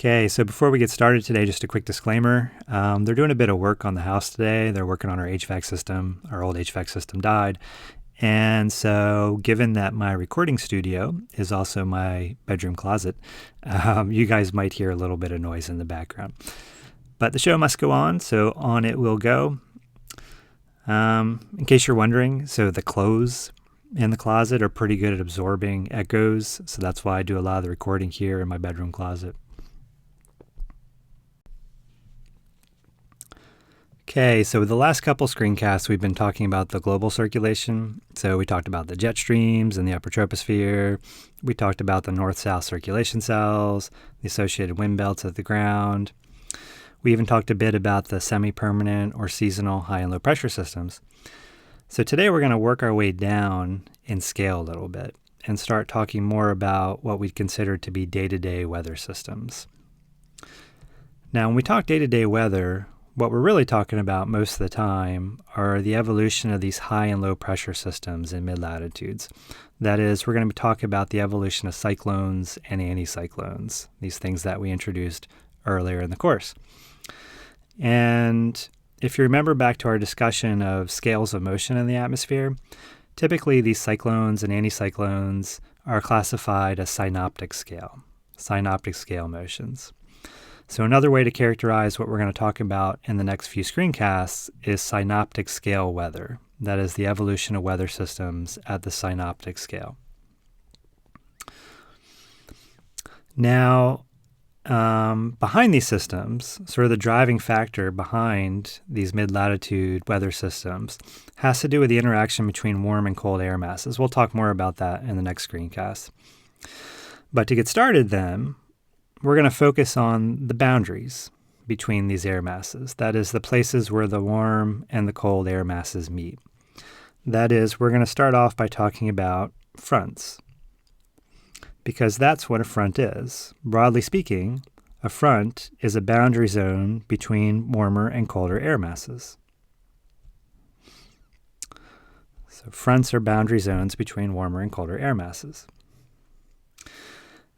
Okay, so before we get started today, just a quick disclaimer. They're doing a bit of work on the house today. They're working on our HVAC system. Our old HVAC system died. And so given that my recording studio is also my bedroom closet, you guys might hear a little bit of noise in the background. But the show must go on, so on it will go. In case you're wondering, so the clothes in the closet are pretty good at absorbing echoes, so that's why I do a lot of the recording here in my bedroom closet. Okay, so with the last couple screencasts, we've been talking about the global circulation. So we talked about the jet streams in the upper troposphere. We talked about the north-south circulation cells, the associated wind belts at the ground. We even talked a bit about the semi-permanent or seasonal high and low pressure systems. So today we're going to work our way down in scale a little bit and start talking more about what we'd consider to be day-to-day weather systems. Now, when we talk day-to-day weather, what we're really talking about most of the time are the evolution of these high and low pressure systems in mid-latitudes. That is, we're going to be talking about the evolution of cyclones and anticyclones, these things that we introduced earlier in the course. And if you remember back to our discussion of scales of motion in the atmosphere, typically these cyclones and anticyclones are classified as synoptic scale motions. So another way to characterize what we're going to talk about in the next few screencasts is synoptic scale weather. That is the evolution of weather systems at the synoptic scale. Now, behind these systems, sort of the driving factor behind these mid-latitude weather systems has to do with the interaction between warm and cold air masses. We'll talk more about that in the next screencast. But to get started then, we're going to focus on the boundaries between these air masses. That is, the places where the warm and the cold air masses meet. That is, we're going to start off by talking about fronts, because that's what a front is. Broadly speaking, a front is a boundary zone between warmer and colder air masses. So fronts are boundary zones between warmer and colder air masses.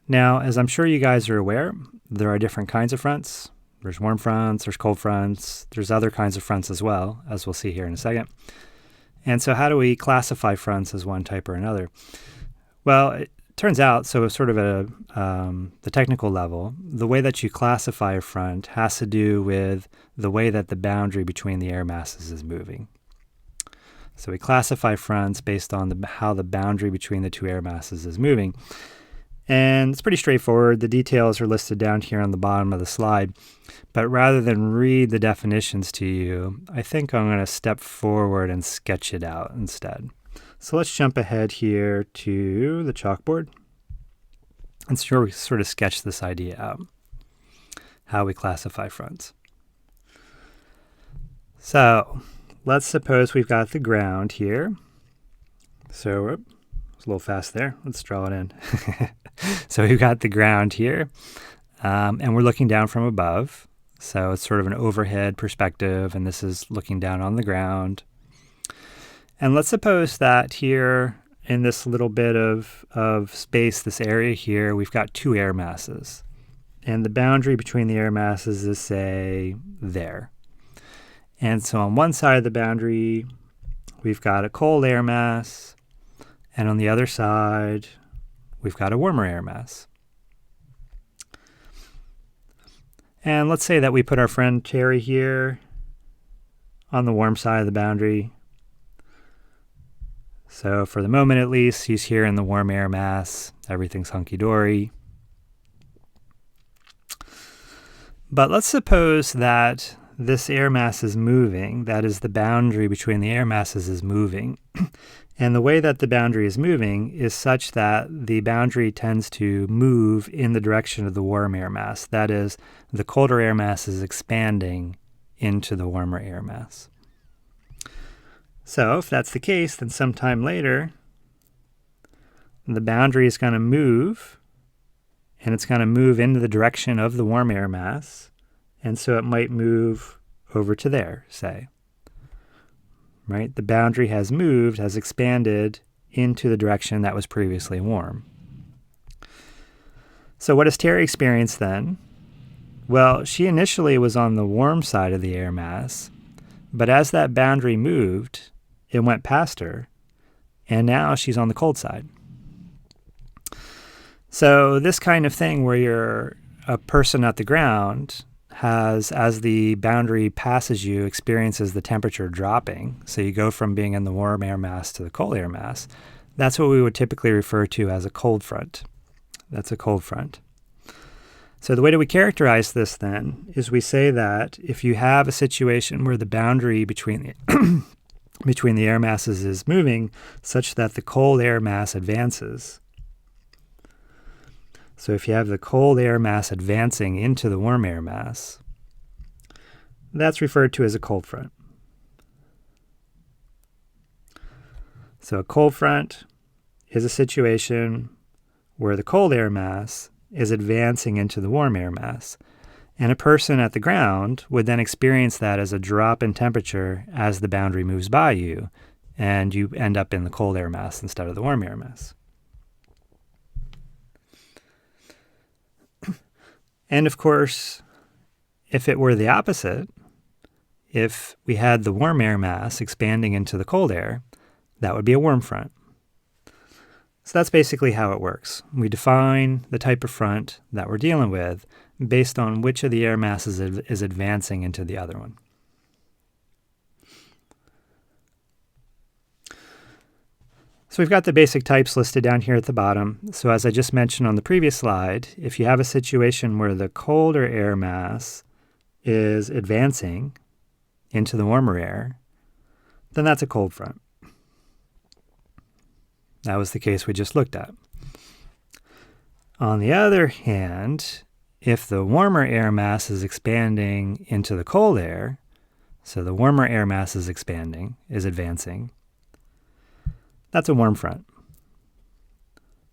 Now, as I'm sure you guys are aware, there are different kinds of fronts. There's warm fronts, there's cold fronts, there's other kinds of fronts as well, as we'll see here in a second. And so how do we classify fronts as one type or another? Well, it turns out, so sort of at the technical level, the way that you classify a front has to do with the way that the boundary between the air masses is moving. So we classify fronts based on how the boundary between the two air masses is moving. And it's pretty straightforward. The details are listed down here on the bottom of the slide. But rather than read the definitions to you, I think I'm going to step forward and sketch it out instead. So let's jump ahead here to the chalkboard and sort of sketch this idea out, how we classify fronts. So let's suppose we've got the ground here. So it's a little fast there. Let's draw it in. So we've got the ground here, and we're looking down from above. So it's sort of an overhead perspective, and this is looking down on the ground. And let's suppose that here in this little bit of space, this area here, we've got two air masses. And the boundary between the air masses is, say, there. And so on one side of the boundary, we've got a cold air mass. And on the other side, we've got a warmer air mass. And let's say that we put our friend Terry here on the warm side of the boundary. So for the moment at least, he's here in the warm air mass. Everything's hunky-dory. But let's suppose that this air mass is moving. That is, the boundary between the air masses is moving. And the way that the boundary is moving is such that the boundary tends to move in the direction of the warm air mass. That is, the colder air mass is expanding into the warmer air mass. So if that's the case, then sometime later, the boundary is going to move, and it's going to move into the direction of the warm air mass. And so it might move over to there, say. Right? The boundary has moved, has expanded into the direction that was previously warm. So what does Terry experience then? Well, she initially was on the warm side of the air mass, but as that boundary moved, it went past her, and now she's on the cold side. So this kind of thing where you're a person at the ground has, as the boundary passes you, experiences the temperature dropping. So you go from being in the warm air mass to the cold air mass. That's what we would typically refer to as a cold front. That's a cold front. So the way that we characterize this then is we say that if you have a situation where the boundary between the between the air masses is moving such that the cold air mass advances. So if you have the cold air mass advancing into the warm air mass, that's referred to as a cold front. So a cold front is a situation where the cold air mass is advancing into the warm air mass. And a person at the ground would then experience that as a drop in temperature as the boundary moves by you, and you end up in the cold air mass instead of the warm air mass. And of course, if it were the opposite, if we had the warm air mass expanding into the cold air, that would be a warm front. So that's basically how it works. We define the type of front that we're dealing with based on which of the air masses is advancing into the other one. So we've got the basic types listed down here at the bottom. So as I just mentioned on the previous slide, if you have a situation where the colder air mass is advancing into the warmer air, then that's a cold front. That was the case we just looked at. On the other hand, if the warmer air mass is expanding into the cold air, so the warmer air mass is expanding, is advancing, that's a warm front.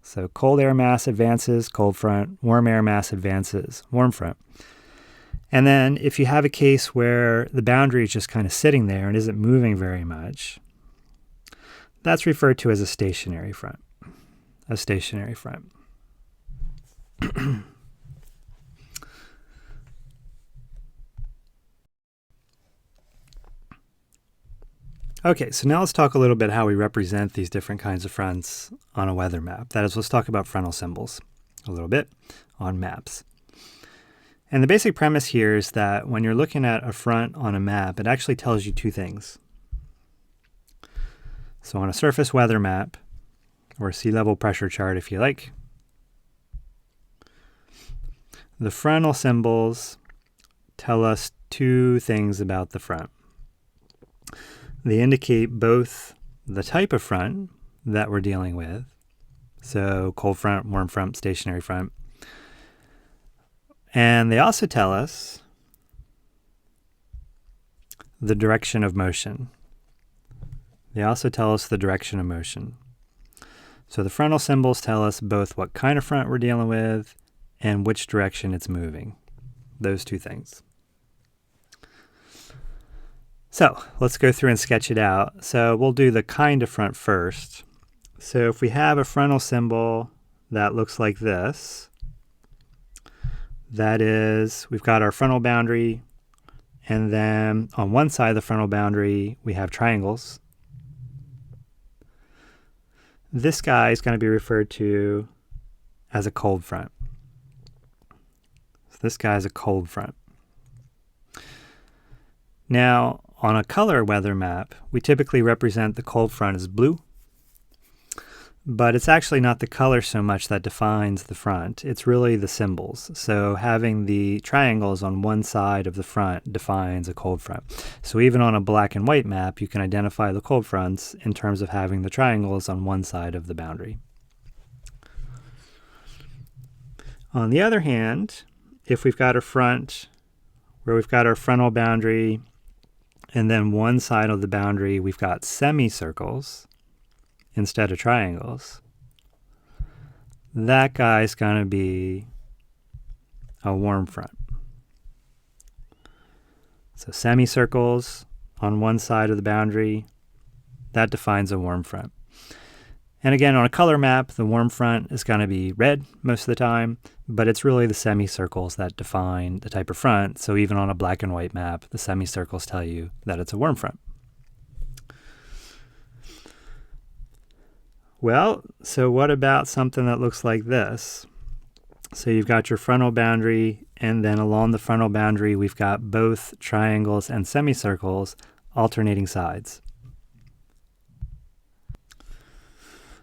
So cold air mass advances, cold front, warm air mass advances, warm front. And then if you have a case where the boundary is just kind of sitting there and isn't moving very much, that's referred to as a stationary front. A stationary front. Okay, so now let's talk a little bit how we represent these different kinds of fronts on a weather map. That is, let's talk about frontal symbols a little bit on maps. And the basic premise here is that when you're looking at a front on a map, it actually tells you two things. So on a surface weather map, or sea level pressure chart if you like, the frontal symbols tell us two things about the front. They indicate both the type of front that we're dealing with, so cold front, warm front, stationary front, and they also tell us the direction of motion. They also tell us the direction of motion. So the frontal symbols tell us both what kind of front we're dealing with and which direction it's moving. Those two things. So let's go through and sketch it out. So we'll do the kind of front first. So if we have a frontal symbol that looks like this, that is, we've got our frontal boundary, and then on one side of the frontal boundary, we have triangles. This guy is going to be referred to as a cold front. So this guy is a cold front. Now, on a color weather map, we typically represent the cold front as blue, but it's actually not the color so much that defines the front. It's really the symbols. So having the triangles on one side of the front defines a cold front. So even on a black and white map, you can identify the cold fronts in terms of having the triangles on one side of the boundary. On the other hand, if we've got a front where we've got our frontal boundary, and then one side of the boundary we've got semicircles instead of triangles, that guy's going to be a warm front. So semicircles on one side of the boundary, that defines a warm front. And again, on a color map, the warm front is going to be red most of the time, but it's really the semicircles that define the type of front. So even on a black and white map, the semicircles tell you that it's a warm front. Well, so what about something that looks like this? So you've got your frontal boundary, and then along the frontal boundary, we've got both triangles and semicircles alternating sides.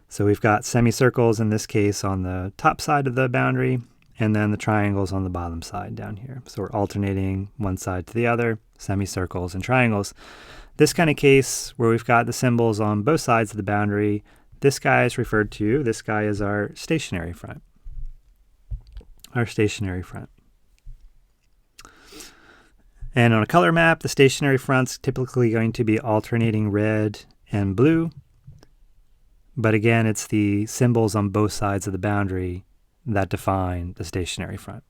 So we've got semicircles in this case on the top side of the boundary, and then the triangles on the bottom side down here. So we're alternating one side to the other, semicircles and triangles. This kind of case where we've got the symbols on both sides of the boundary, this guy is referred to, this guy is our stationary front. Our stationary front. And on a color map, the stationary front's typically going to be alternating red and blue. But again, it's the symbols on both sides of the boundary that define the stationary front.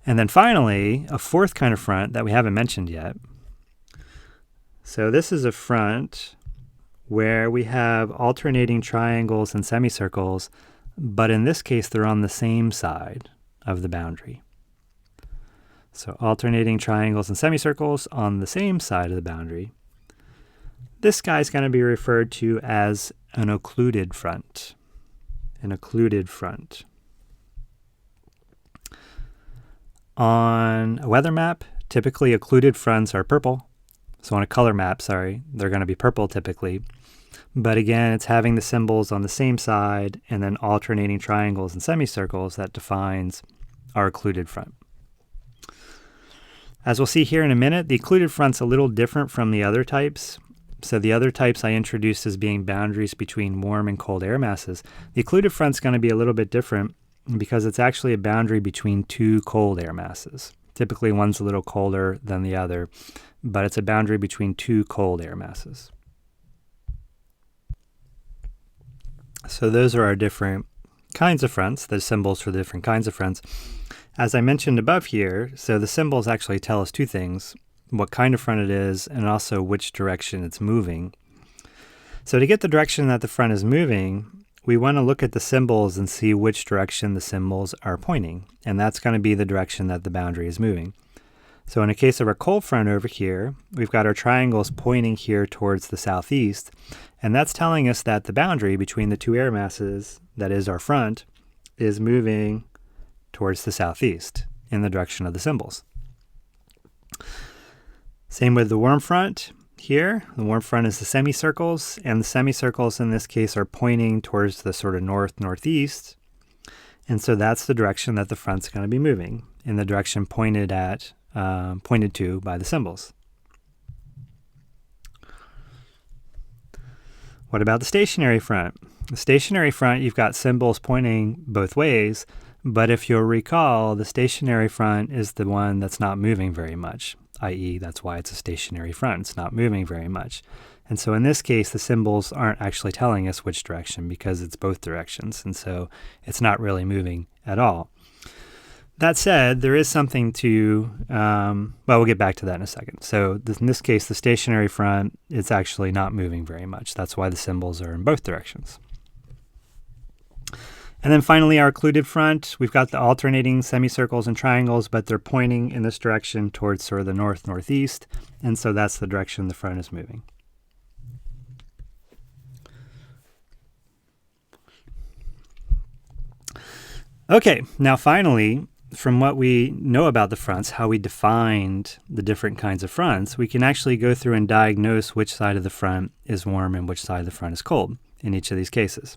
And then finally, a fourth kind of front that we haven't mentioned yet. So this is a front where we have alternating triangles and semicircles, but in this case, they're on the same side of the boundary. So alternating triangles and semicircles on the same side of the boundary. This guy's going to be referred to as an occluded front. An occluded front. On a weather map, typically occluded fronts are purple. So on a color map, they're going to be purple typically. But again, it's having the symbols on the same side and then alternating triangles and semicircles that defines our occluded front. As we'll see here in a minute, the occluded front's a little different from the other types. So the other types I introduced as being boundaries between warm and cold air masses. The occluded front's going to be a little bit different because it's actually a boundary between two cold air masses. Typically one's a little colder than the other, but it's a boundary between two cold air masses. So those are our different kinds of fronts, the symbols for the different kinds of fronts. As I mentioned above here, so the symbols actually tell us two things: what kind of front it is, and also which direction it's moving. So to get the direction that the front is moving, we want to look at the symbols and see which direction the symbols are pointing, and that's going to be the direction that the boundary is moving. So in the case of our cold front over here, we've got our triangles pointing here towards the southeast, and that's telling us that the boundary between the two air masses, that is our front, is moving towards the southeast in the direction of the symbols. Same with the warm front here. The warm front is the semicircles, and the semicircles in this case are pointing towards the sort of northeast. And so that's the direction that the front's going to be moving, in the direction pointed to by the symbols. What about the stationary front? The stationary front, you've got symbols pointing both ways, but if you'll recall, the stationary front is the one that's not moving very much, i.e. that's why it's a stationary front. It's not moving very much. And so in this case, the symbols aren't actually telling us which direction because it's both directions, and so it's not really moving at all. That said, there is something to, we'll get back to that in a second. So in this case, the stationary front, it's actually not moving very much. That's why the symbols are in both directions. And then finally, our occluded front, we've got the alternating semicircles and triangles, but they're pointing in this direction towards sort of the northeast, and so that's the direction the front is moving. Okay, now finally, from what we know about the fronts, how we defined the different kinds of fronts, we can actually go through and diagnose which side of the front is warm and which side of the front is cold in each of these cases.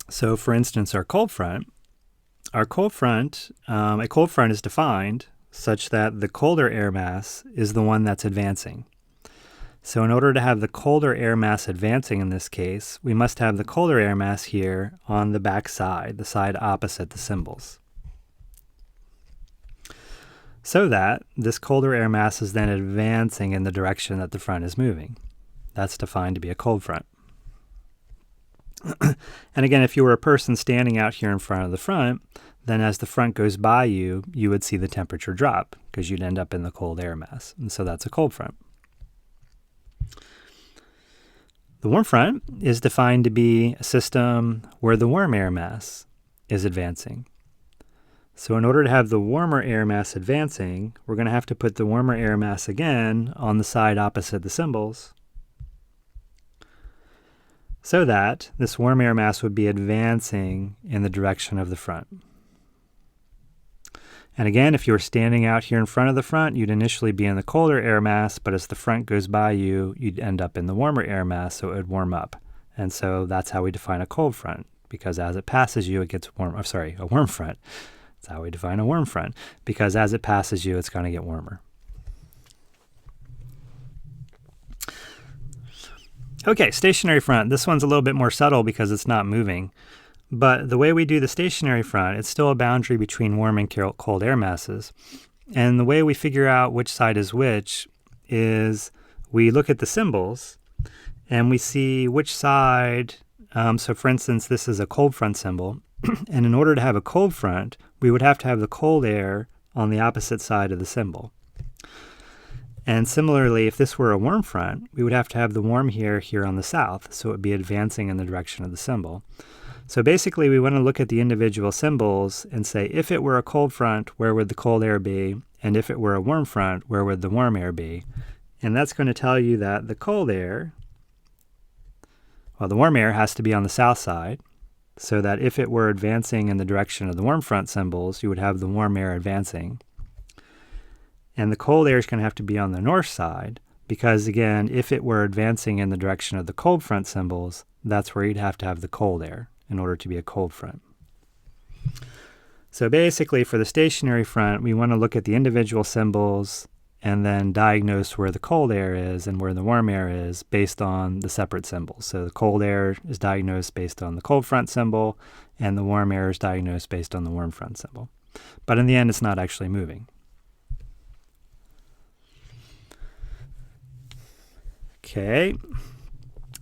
So for instance, a cold front is defined such that the colder air mass is the one that's advancing. So in order to have the colder air mass advancing in this case, we must have the colder air mass here on the back side, the side opposite the symbols. So that this colder air mass is then advancing in the direction that the front is moving. That's defined to be a cold front. And again, if you were a person standing out here in front of the front, then as the front goes by you, you would see the temperature drop because you'd end up in the cold air mass. And so that's a cold front. The warm front is defined to be a system where the warm air mass is advancing. So in order to have the warmer air mass advancing, we're going to have to put the warmer air mass again on the side opposite the symbols, so that this warm air mass would be advancing in the direction of the front. And again, if you were standing out here in front of the front, you'd initially be in the colder air mass, but as the front goes by you, you'd end up in the warmer air mass, so it would warm up. And so that's how we define a cold front, because as it passes you, it gets warm. I'm sorry, a warm front. That's how we define a warm front, because as it passes you, it's going to get warmer. Okay, stationary front. This one's a little bit more subtle because it's not moving. But the way we do the stationary front, it's still a boundary between warm and cold air masses. And the way we figure out which side is which is we look at the symbols and we see which side. So for instance, this is a cold front symbol. And in order to have a cold front, we would have to have the cold air on the opposite side of the symbol. And similarly, if this were a warm front, we would have to have the warm here on the south, so it would be advancing in the direction of the symbol. So basically, we want to look at the individual symbols and say, if it were a cold front, where would the cold air be? And if it were a warm front, where would the warm air be? And that's going to tell you that the cold air, well, the warm air has to be on the south side, so that if it were advancing in the direction of the warm front symbols, you would have the warm air advancing. And the cold air is going to have to be on the north side, because again, if it were advancing in the direction of the cold front symbols, that's where you'd have to have the cold air in order to be a cold front. So basically, for the stationary front, we want to look at the individual symbols and then diagnose where the cold air is and where the warm air is based on the separate symbols. So the cold air is diagnosed based on the cold front symbol, and the warm air is diagnosed based on the warm front symbol. But in the end, it's not actually moving. Okay,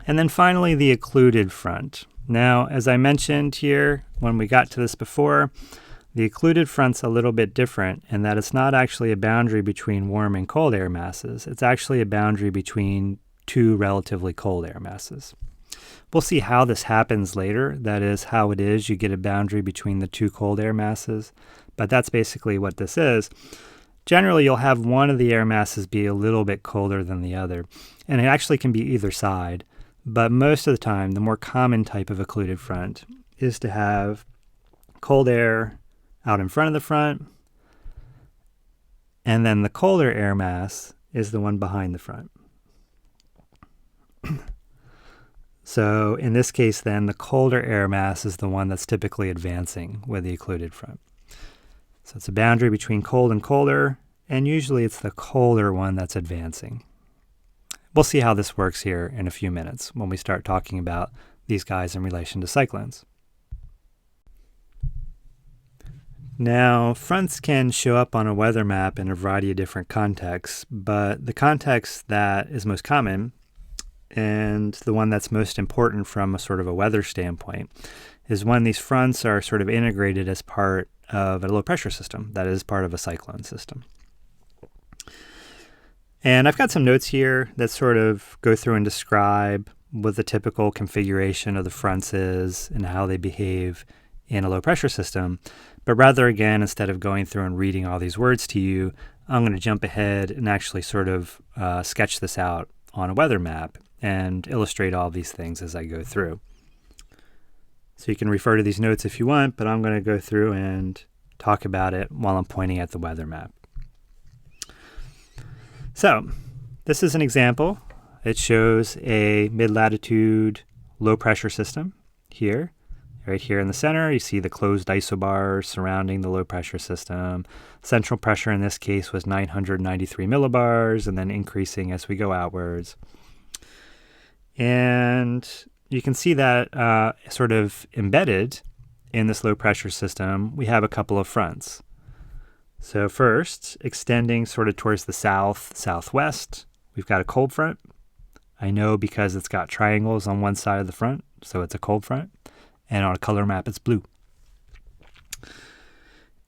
and then finally the occluded front. Now, as I mentioned here when we got to this before, the occluded front's a little bit different in that it's not actually a boundary between warm and cold air masses. It's actually a boundary between two relatively cold air masses. We'll see how this happens later. That is how it is you get a boundary between the two cold air masses, but that's basically what this is. Generally, you'll have one of the air masses be a little bit colder than the other, and it actually can be either side. But most of the time, the more common type of occluded front is to have cold air out in front of the front, and then the colder air mass is the one behind the front. So in this case, then, the colder air mass is the one that's typically advancing with the occluded front. So it's a boundary between cold and colder, and usually it's the colder one that's advancing. We'll see how this works here in a few minutes when we start talking about these guys in relation to cyclones. Now, fronts can show up on a weather map in a variety of different contexts, but the context that is most common and the one that's most important from a sort of a weather standpoint is when these fronts are sort of integrated as part of a low pressure system, that is part of a cyclone system. And I've got some notes here that sort of go through and describe what the typical configuration of the fronts is and how they behave in a low pressure system. But rather, again, instead of going through and reading all these words to you, I'm going to jump ahead and actually sort of sketch this out on a weather map and illustrate all these things as I go through. So you can refer to these notes if you want, but I'm going to go through and talk about it while I'm pointing at the weather map. So this is an example. It shows a mid-latitude low-pressure system here. Right here in the center, you see the closed isobars surrounding the low-pressure system. Central pressure in this case was 993 millibars, and then increasing as we go outwards. And you can see that sort of embedded in this low-pressure system, we have a couple of fronts. So first, extending sort of towards the south, southwest, we've got a cold front. I know because it's got triangles on one side of the front, so it's a cold front, and on a color map it's blue.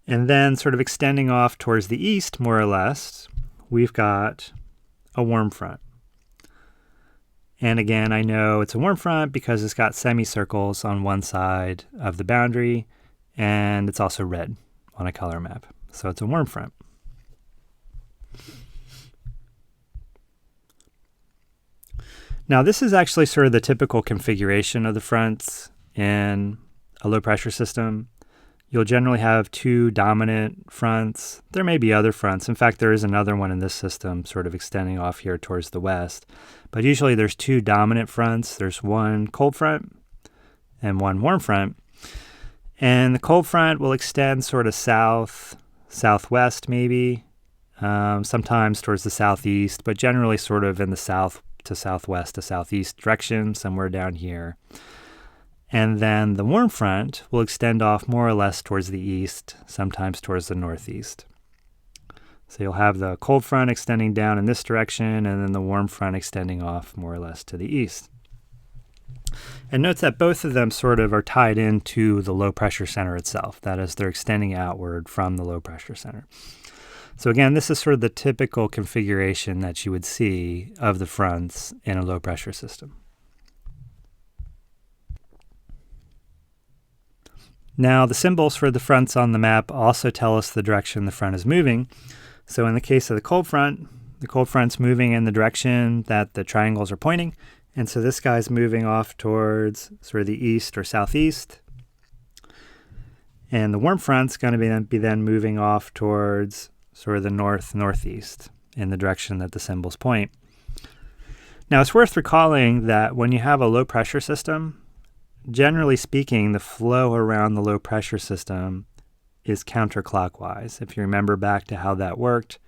And then sort of extending off towards the east, more or less, we've got a warm front. And again, I know it's a warm front because it's got semicircles on one side of the boundary, and it's also red on a color map. So it's a warm front. Now, this is actually sort of the typical configuration of the fronts in a low pressure system. You'll generally have two dominant fronts. There may be other fronts. In fact, there is another one in this system sort of extending off here towards the west. But usually there's two dominant fronts. There's one cold front and one warm front. And the cold front will extend sort of south, southwest maybe, sometimes towards the southeast, but generally sort of in the south to southwest to southeast direction, somewhere down here. And then the warm front will extend off more or less towards the east, sometimes towards the northeast. So you'll have the cold front extending down in this direction, and then the warm front extending off more or less to the east. And note that both of them sort of are tied into the low pressure center itself. That is, they're extending outward from the low pressure center. So again, this is sort of the typical configuration that you would see of the fronts in a low pressure system. Now, the symbols for the fronts on the map also tell us the direction the front is moving. So in the case of the cold front's moving in the direction that the triangles are pointing. And so this guy's moving off towards sort of the east or southeast. And the warm front's going to be then moving off towards sort of the northeast in the direction that the symbols point. Now, it's worth recalling that when you have a low pressure system, generally speaking, the flow around the low pressure system is counterclockwise. If you remember back to how that worked,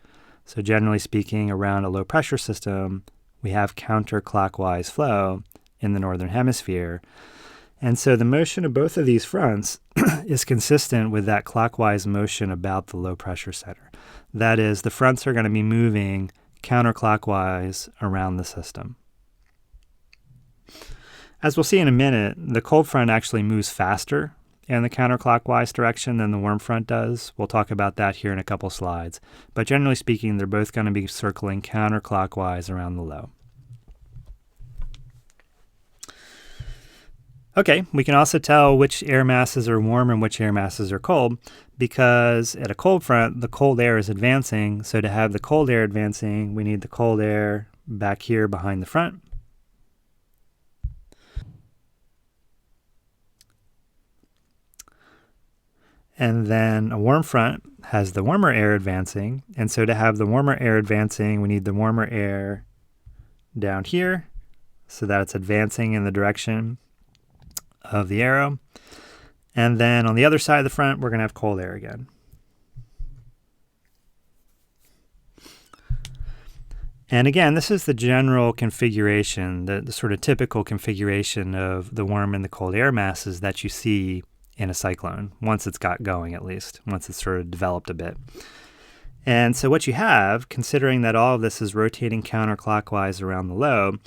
so generally speaking, around a low pressure system, we have counterclockwise flow in the northern hemisphere. And so the motion of both of these fronts is consistent with that clockwise motion about the low pressure center. That is, the fronts are going to be moving counterclockwise around the system. As we'll see in a minute, the cold front actually moves faster in the counterclockwise direction than the warm front does. We'll talk about that here in a couple slides. But generally speaking, they're both going to be circling counterclockwise around the low. Okay, we can also tell which air masses are warm and which air masses are cold, because at a cold front, the cold air is advancing. So to have the cold air advancing, we need the cold air back here behind the front. And then a warm front has the warmer air advancing. And so to have the warmer air advancing, we need the warmer air down here so that it's advancing in the direction of the arrow. And then on the other side of the front, we're going to have cold air again. And again, this is the general configuration, the sort of typical configuration of the warm and the cold air masses that you see in a cyclone, once it's got going at least, once it's sort of developed a bit. And so what you have, considering that all of this is rotating counterclockwise around the low,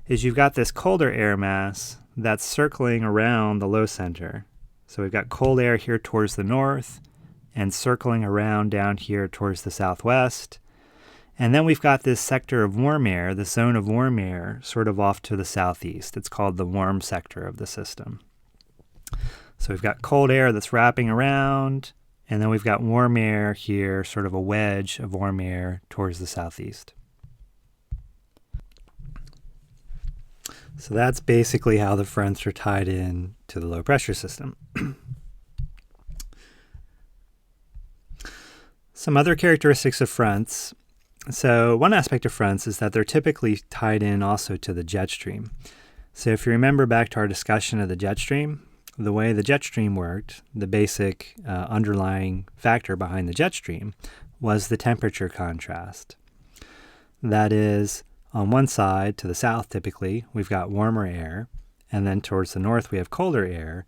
is you've got this colder air mass that's circling around the low center. So we've got cold air here towards the north and circling around down here towards the southwest. And then we've got this sector of warm air, the zone of warm air, sort of off to the southeast. It's called the warm sector of the system. So we've got cold air that's wrapping around, and then we've got warm air here, sort of a wedge of warm air towards the southeast. So that's basically how the fronts are tied in to the low pressure system. Some other characteristics of fronts. So one aspect of fronts is that they're typically tied in also to the jet stream. So if you remember back to our discussion of the jet stream, the way the jet stream worked, the basic underlying factor behind the jet stream was the temperature contrast. That is, on one side, to the south typically, we've got warmer air, and then towards the north we have colder air,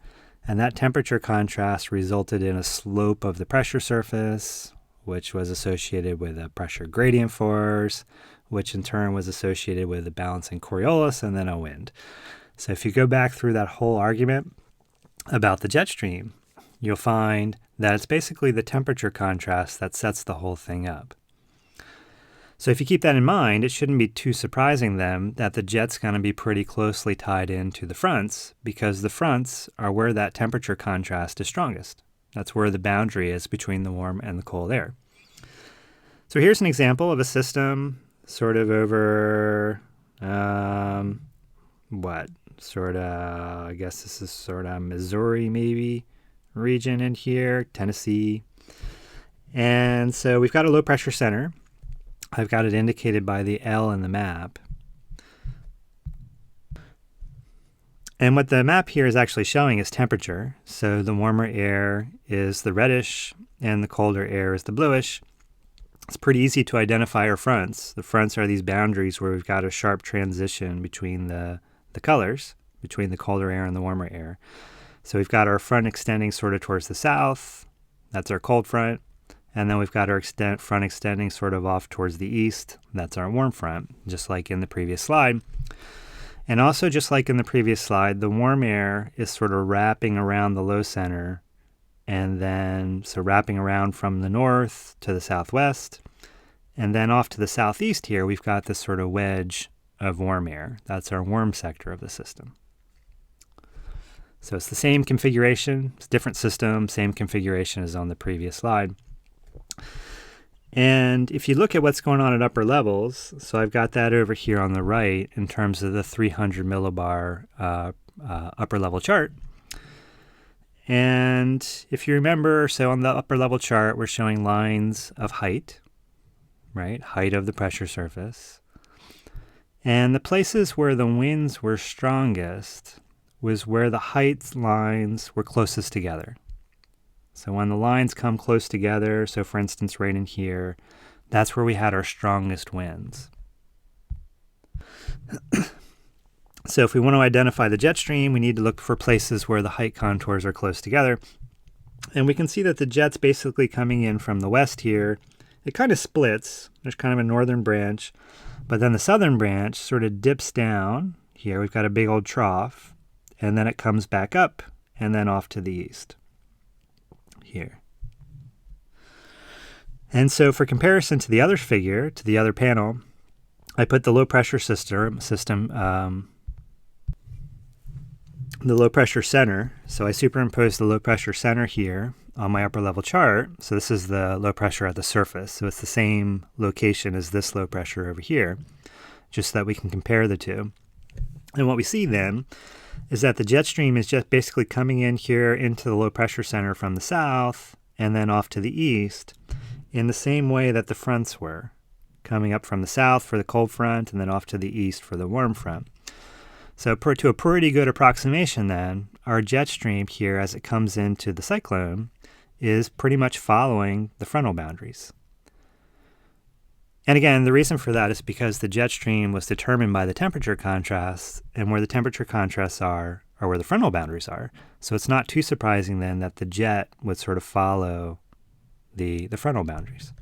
and that temperature contrast resulted in a slope of the pressure surface, which was associated with a pressure gradient force, which in turn was associated with a balancing Coriolis and then a wind. So if you go back through that whole argument about the jet stream, you'll find that it's basically the temperature contrast that sets the whole thing up. So if you keep that in mind, it shouldn't be too surprising then that the jet's going to be pretty closely tied into the fronts, because the fronts are where that temperature contrast is strongest. That's where the boundary is between the warm and the cold air. So here's an example of a system sort of over, I guess this is sort of Missouri maybe region in here, Tennessee. And so we've got a low pressure center. I've got it indicated by the L in the map. And what the map here is actually showing is temperature. So the warmer air is the reddish and the colder air is the bluish. It's pretty easy to identify our fronts. The fronts are these boundaries where we've got a sharp transition between the colors, between the colder air and the warmer air. So we've got our front extending sort of towards the south. That's our cold front. And then we've got our front extending sort of off towards the east. That's our warm front, just like in the previous slide. And also just like in the previous slide, the warm air is sort of wrapping around the low center, and then so wrapping around from the north to the southwest. And then off to the southeast here, we've got this sort of wedge of warm air. That's our warm sector of the system. So it's the same configuration, it's a different system, same configuration as on the previous slide. And if you look at what's going on at upper levels, so I've got that over here on the right in terms of the 300 millibar upper level chart. And if you remember, so on the upper level chart, we're showing lines of height, right? Height of the pressure surface. And the places where the winds were strongest was where the height lines were closest together. So when the lines come close together, so for instance right in here, that's where we had our strongest winds. So if we want to identify the jet stream, we need to look for places where the height contours are close together. And we can see that the jet's basically coming in from the west here. It kind of splits. There's kind of a northern branch, but then the southern branch sort of dips down here. We've got a big old trough, and then it comes back up and then off to the east here. And so for comparison to the other figure, to the other panel, I put the low pressure system, the low pressure center. So I superimposed the low pressure center here on my upper level chart. So this is the low pressure at the surface. So it's the same location as this low pressure over here, just so that we can compare the two. And what we see then is that the jet stream is just basically coming in here into the low pressure center from the south and then off to the east in the same way that the fronts were, coming up from the south for the cold front and then off to the east for the warm front. So to a pretty good approximation then, our jet stream here as it comes into the cyclone is pretty much following the frontal boundaries. And again, the reason for that is because the jet stream was determined by the temperature contrasts, and where the temperature contrasts are where the frontal boundaries are. So it's not too surprising then that the jet would sort of follow the frontal boundaries.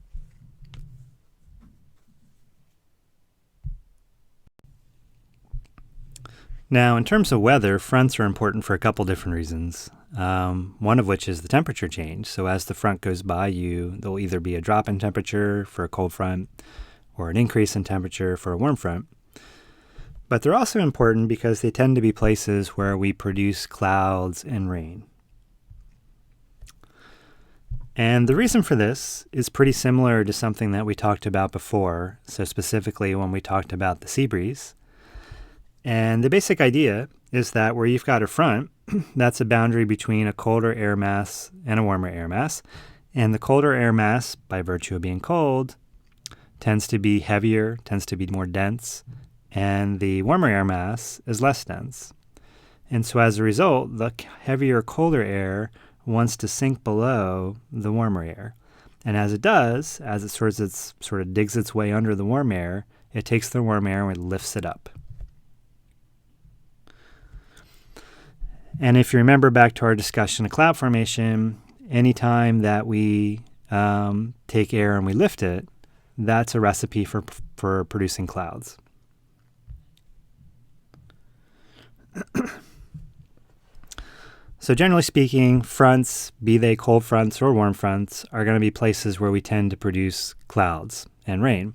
Now, in terms of weather, fronts are important for a couple different reasons. One of which is the temperature change. So as the front goes by there'll either be a drop in temperature for a cold front or an increase in temperature for a warm front. But they're also important because they tend to be places where we produce clouds and rain. And the reason for this is pretty similar to something that we talked about before, so specifically when we talked about the sea breeze. And the basic idea is that where you've got a front, that's a boundary between a colder air mass and a warmer air mass. And the colder air mass, by virtue of being cold, tends to be heavier, tends to be more dense, and the warmer air mass is less dense. And so as a result, the heavier, colder air wants to sink below the warmer air. And as it does, as it sort of digs its way under the warm air, it takes the warm air and it lifts it up. And if you remember back to our discussion of cloud formation, anytime that we take air and we lift it, that's a recipe for producing clouds. So generally speaking, fronts, be they cold fronts or warm fronts, are going to be places where we tend to produce clouds and rain.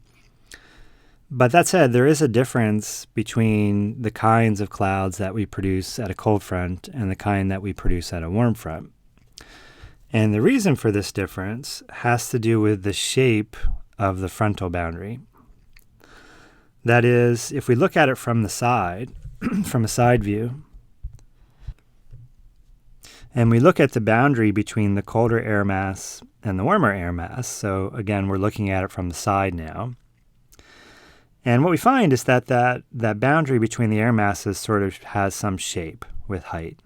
But that said, there is a difference between the kinds of clouds that we produce at a cold front and the kind that we produce at a warm front. And the reason for this difference has to do with the shape of the frontal boundary. That is, if we look at it from the side, from a side view, and we look at the boundary between the colder air mass and the warmer air mass, so again, we're looking at it from the side now. And what we find is that boundary between the air masses sort of has some shape with height,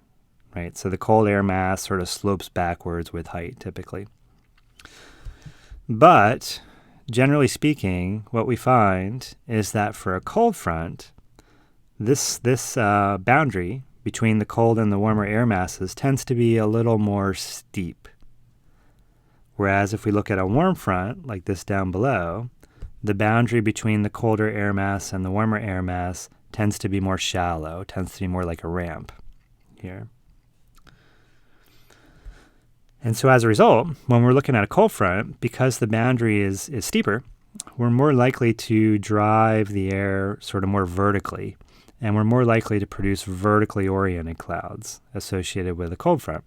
right? So the cold air mass sort of slopes backwards with height, typically. But generally speaking, what we find is that for a cold front, this boundary between the cold and the warmer air masses tends to be a little more steep. Whereas if we look at a warm front, like this down below, the boundary between the colder air mass and the warmer air mass tends to be more shallow, tends to be more like a ramp here. And so as a result, when we're looking at a cold front, because the boundary is steeper, we're more likely to drive the air sort of more vertically, and we're more likely to produce vertically oriented clouds associated with a cold front.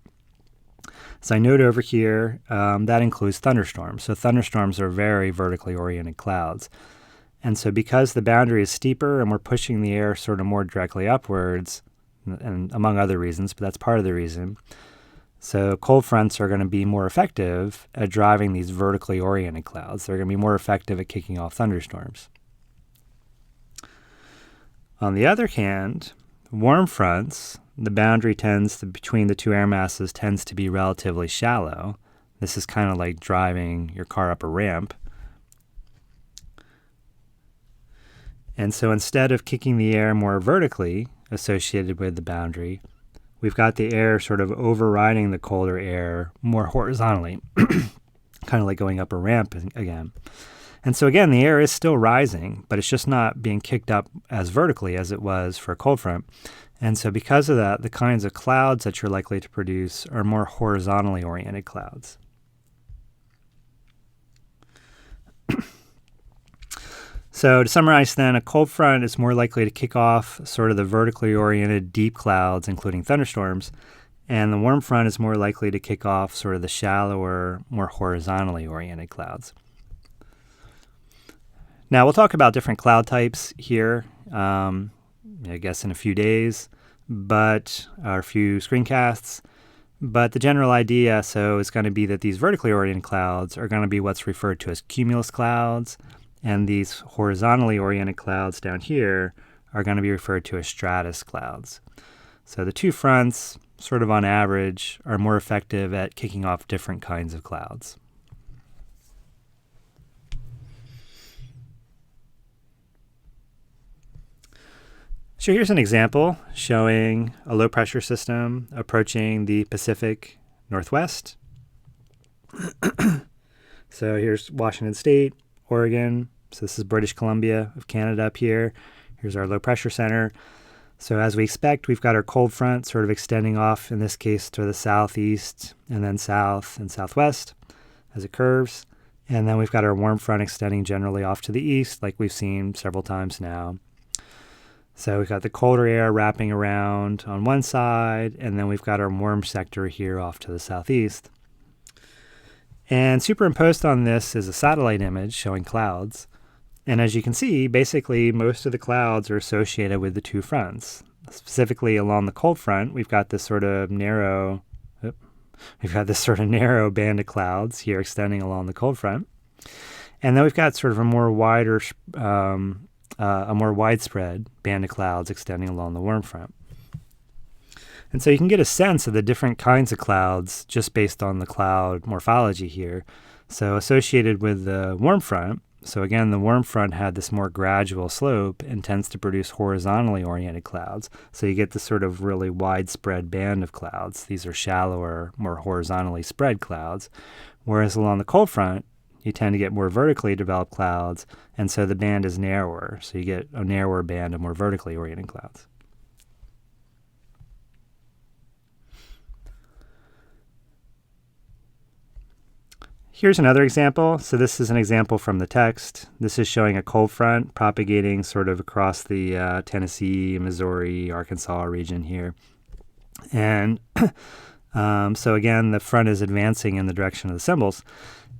So I note over here, that includes thunderstorms. So thunderstorms are very vertically oriented clouds. And so because the boundary is steeper and we're pushing the air sort of more directly upwards, and among other reasons, but that's part of the reason, so cold fronts are going to be more effective at driving these vertically oriented clouds. They're going to be more effective at kicking off thunderstorms. On the other hand, warm fronts, the boundary between the two air masses tends to be relatively shallow. This is kind of like driving your car up a ramp. And so instead of kicking the air more vertically associated with the boundary, we've got the air sort of overriding the colder air more horizontally, kind of like going up a ramp again. And so again, the air is still rising, but it's just not being kicked up as vertically as it was for a cold front. And so because of that, the kinds of clouds that you're likely to produce are more horizontally oriented clouds. So to summarize then, a cold front is more likely to kick off sort of the vertically oriented deep clouds, including thunderstorms, and the warm front is more likely to kick off sort of the shallower, more horizontally oriented clouds. Now we'll talk about different cloud types here, I guess in a few days, but a few screencasts. But the general idea is going to be that these vertically oriented clouds are going to be what's referred to as cumulus clouds, and these horizontally oriented clouds down here are going to be referred to as stratus clouds. So the two fronts, sort of on average, are more effective at kicking off different kinds of clouds. So here's an example showing a low pressure system approaching the Pacific Northwest. So here's Washington State, Oregon. So this is British Columbia of Canada up here. Here's our low pressure center. So as we expect, we've got our cold front sort of extending off, in this case, to the southeast and then south and southwest as it curves. And then we've got our warm front extending generally off to the east, like we've seen several times now. So we've got the colder air wrapping around on one side, and then we've got our warm sector here off to the southeast. And superimposed on this is a satellite image showing clouds. And as you can see, basically most of the clouds are associated with the two fronts. Specifically along the cold front, we've got this sort of narrow band of clouds here extending along the cold front. And then we've got sort of a more widespread band of clouds extending along the warm front. And so you can get a sense of the different kinds of clouds just based on the cloud morphology here. So associated with the warm front, so again, the warm front had this more gradual slope and tends to produce horizontally oriented clouds. So you get this sort of really widespread band of clouds. These are shallower, more horizontally spread clouds. Whereas along the cold front, you tend to get more vertically developed clouds, and so the band is narrower. So you get a narrower band of more vertically oriented clouds. Here's another example. So this is an example from the text. This is showing a cold front propagating sort of across the Tennessee, Missouri, Arkansas region here. And so again, the front is advancing in the direction of the symbols.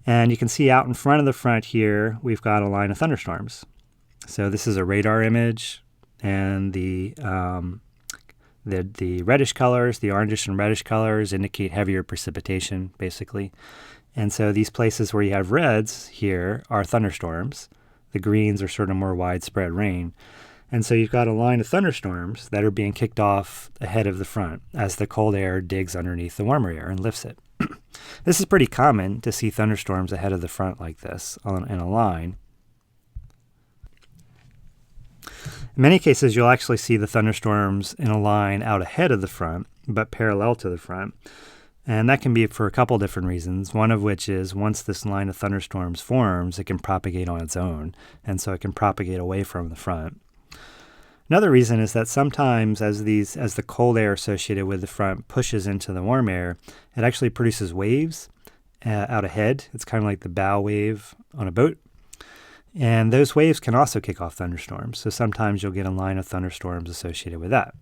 And you can see out in front of the front here, we've got a line of thunderstorms. So this is a radar image, and the reddish colors, the orangish and reddish colors indicate heavier precipitation, basically. And so these places where you have reds here are thunderstorms. The greens are sort of more widespread rain. And so you've got a line of thunderstorms that are being kicked off ahead of the front as the cold air digs underneath the warmer air and lifts it. This is pretty common to see thunderstorms ahead of the front like this in a line. In many cases, you'll actually see the thunderstorms in a line out ahead of the front, but parallel to the front. And that can be for a couple different reasons, one of which is once this line of thunderstorms forms, it can propagate on its own, and so it can propagate away from the front. Another reason is that sometimes as the cold air associated with the front pushes into the warm air, it actually produces waves out ahead. It's kind of like the bow wave on a boat. And those waves can also kick off thunderstorms. So sometimes you'll get a line of thunderstorms associated with that.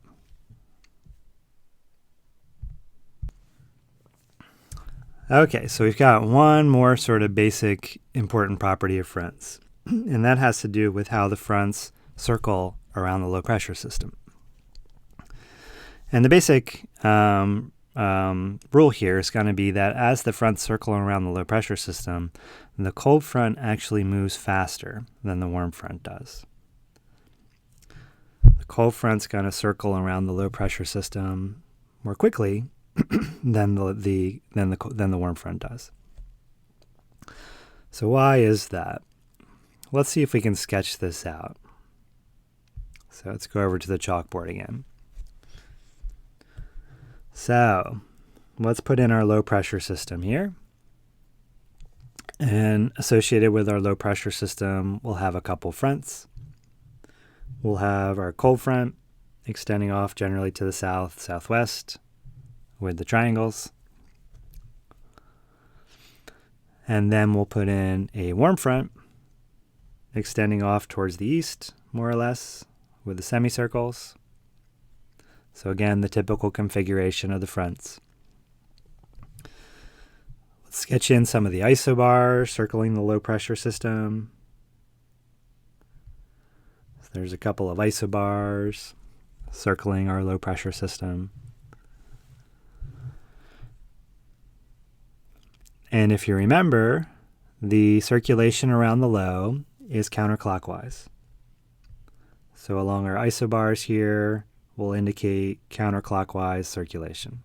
Okay, so we've got one more sort of basic important property of fronts, and that has to do with how the fronts circle around the low pressure system. And the basic rule here is going to be that as the fronts circle around the low pressure system, the cold front actually moves faster than the warm front does. The cold front's going to circle around the low pressure system more quickly than the warm front does. So why is that? Let's see if we can sketch this out. So let's go over to the chalkboard again. So let's put in our low pressure system here. And associated with our low pressure system, we'll have a couple fronts. We'll have our cold front extending off generally to the south, southwest with the triangles. And then we'll put in a warm front extending off towards the east, more or less, with the semicircles. So again, the typical configuration of the fronts. Let's sketch in some of the isobars circling the low pressure system. So there's a couple of isobars circling our low pressure system. And if you remember, the circulation around the low is counterclockwise. So along our isobars here, we'll indicate counterclockwise circulation.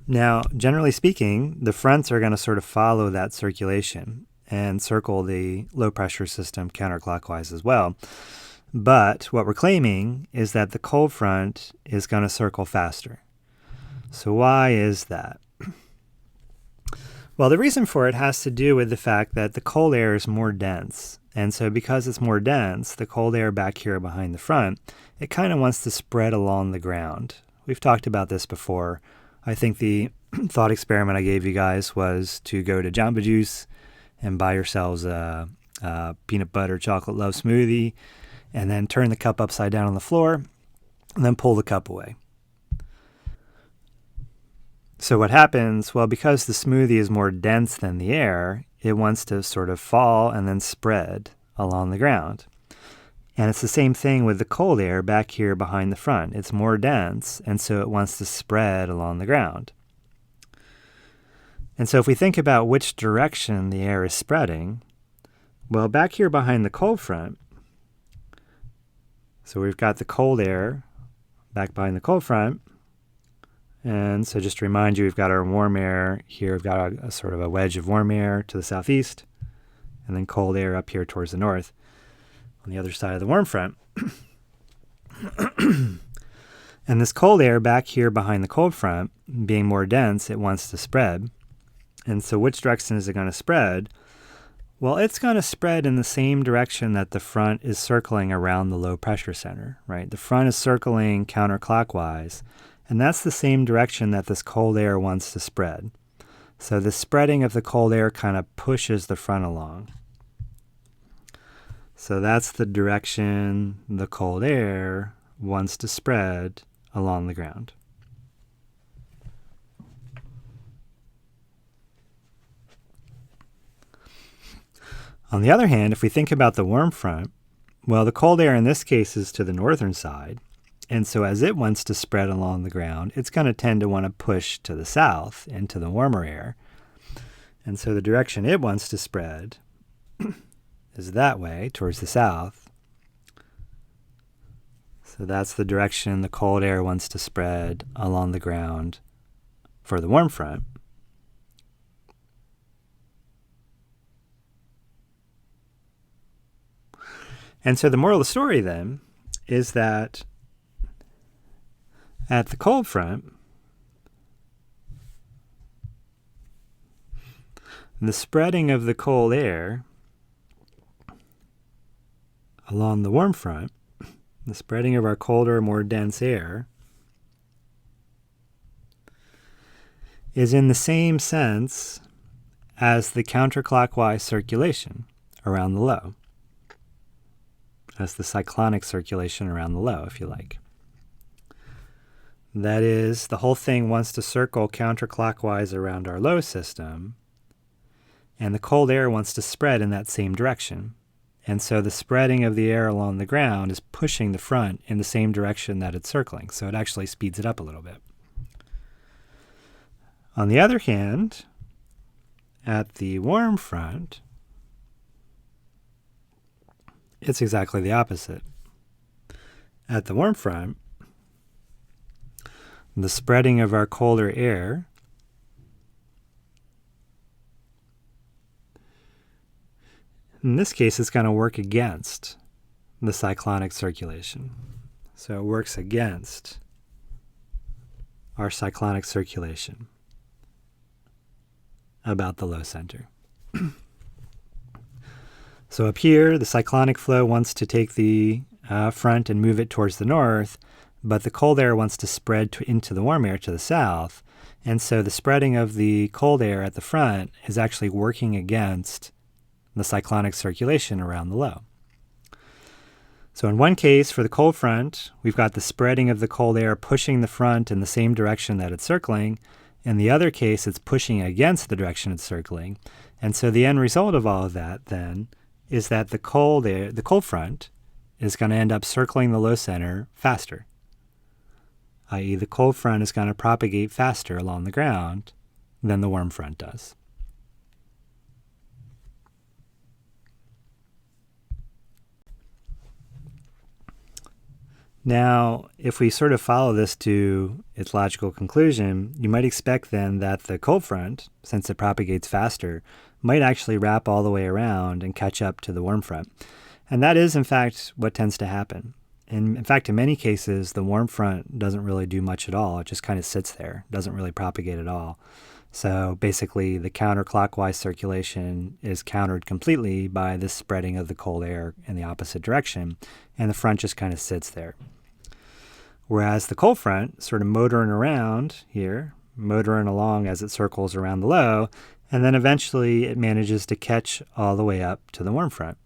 Now, generally speaking, the fronts are going to sort of follow that circulation and circle the low pressure system counterclockwise as well. But what we're claiming is that the cold front is going to circle faster. So why is that? Well, the reason for it has to do with the fact that the cold air is more dense. And so because it's more dense, the cold air back here behind the front, it kind of wants to spread along the ground. We've talked about this before. I think the thought experiment I gave you guys was to go to Jamba Juice and buy yourselves a peanut butter chocolate love smoothie, and then turn the cup upside down on the floor, and then pull the cup away. So what happens? Well, because the smoothie is more dense than the air, it wants to sort of fall and then spread along the ground. And it's the same thing with the cold air back here behind the front. It's more dense, and so it wants to spread along the ground. And so if we think about which direction the air is spreading, well, back here behind the cold front, so we've got the cold air back behind the cold front. And so just to remind you, we've got our warm air here. We've got a sort of a wedge of warm air to the southeast, and then cold air up here towards the north on the other side of the warm front. And this cold air back here behind the cold front, being more dense, it wants to spread. And so which direction is it going to spread? Well, it's going to spread in the same direction that the front is circling around the low pressure center, right? The front is circling counterclockwise, and that's the same direction that this cold air wants to spread. So the spreading of the cold air kind of pushes the front along. So that's the direction the cold air wants to spread along the ground. On the other hand, if we think about the warm front, well, the cold air in this case is to the northern side, and so as it wants to spread along the ground, it's going to tend to want to push to the south into the warmer air. And so the direction it wants to spread is that way, towards the south. So that's the direction the cold air wants to spread along the ground for the warm front. And so the moral of the story then is that at the cold front, the spreading of the cold air along the warm front, the spreading of our colder, more dense air, is in the same sense as the counterclockwise circulation around the low. As the cyclonic circulation around the low, if you like. That is, the whole thing wants to circle counterclockwise around our low system, and the cold air wants to spread in that same direction. And so the spreading of the air along the ground is pushing the front in the same direction that it's circling, so it actually speeds it up a little bit. On the other hand, at the warm front, it's exactly the opposite. At the warm front, the spreading of our colder air in this case it's going to work against the cyclonic circulation. So it works against our cyclonic circulation about the low center. So up here, the cyclonic flow wants to take the front and move it towards the north, but the cold air wants to spread into the warm air to the south. And so the spreading of the cold air at the front is actually working against the cyclonic circulation around the low. So in one case, for the cold front, we've got the spreading of the cold air pushing the front in the same direction that it's circling. In the other case, it's pushing against the direction it's circling. And so the end result of all of that, then, is that the cold front is going to end up circling the low center faster, i.e. the cold front is going to propagate faster along the ground than the warm front does. Now, if we sort of follow this to its logical conclusion, you might expect then that the cold front, since it propagates faster, might actually wrap all the way around and catch up to the warm front. And that is, in fact, what tends to happen. And in fact, in many cases, the warm front doesn't really do much at all. It just kind of sits there, doesn't really propagate at all. So basically, the counterclockwise circulation is countered completely by this spreading of the cold air in the opposite direction, and the front just kind of sits there. Whereas the cold front, sort of motoring around here, motoring along as it circles around the low, and then eventually it manages to catch all the way up to the warm front.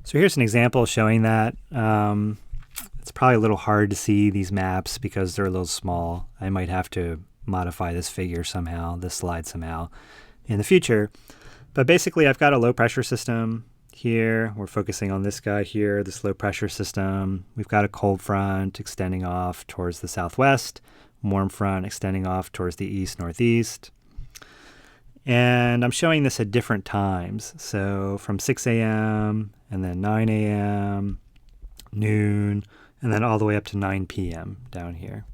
So here's an example showing that. It's probably a little hard to see these maps because they're a little small. I might have to modify this figure somehow, this slide somehow in the future. But basically I've got a low pressure system here. We're focusing on this guy here, this low pressure system. We've got a cold front extending off towards the southwest, warm front extending off towards the east-northeast. And I'm showing this at different times. So from 6 a.m. and then 9 a.m., noon, and then all the way up to 9 p.m. down here.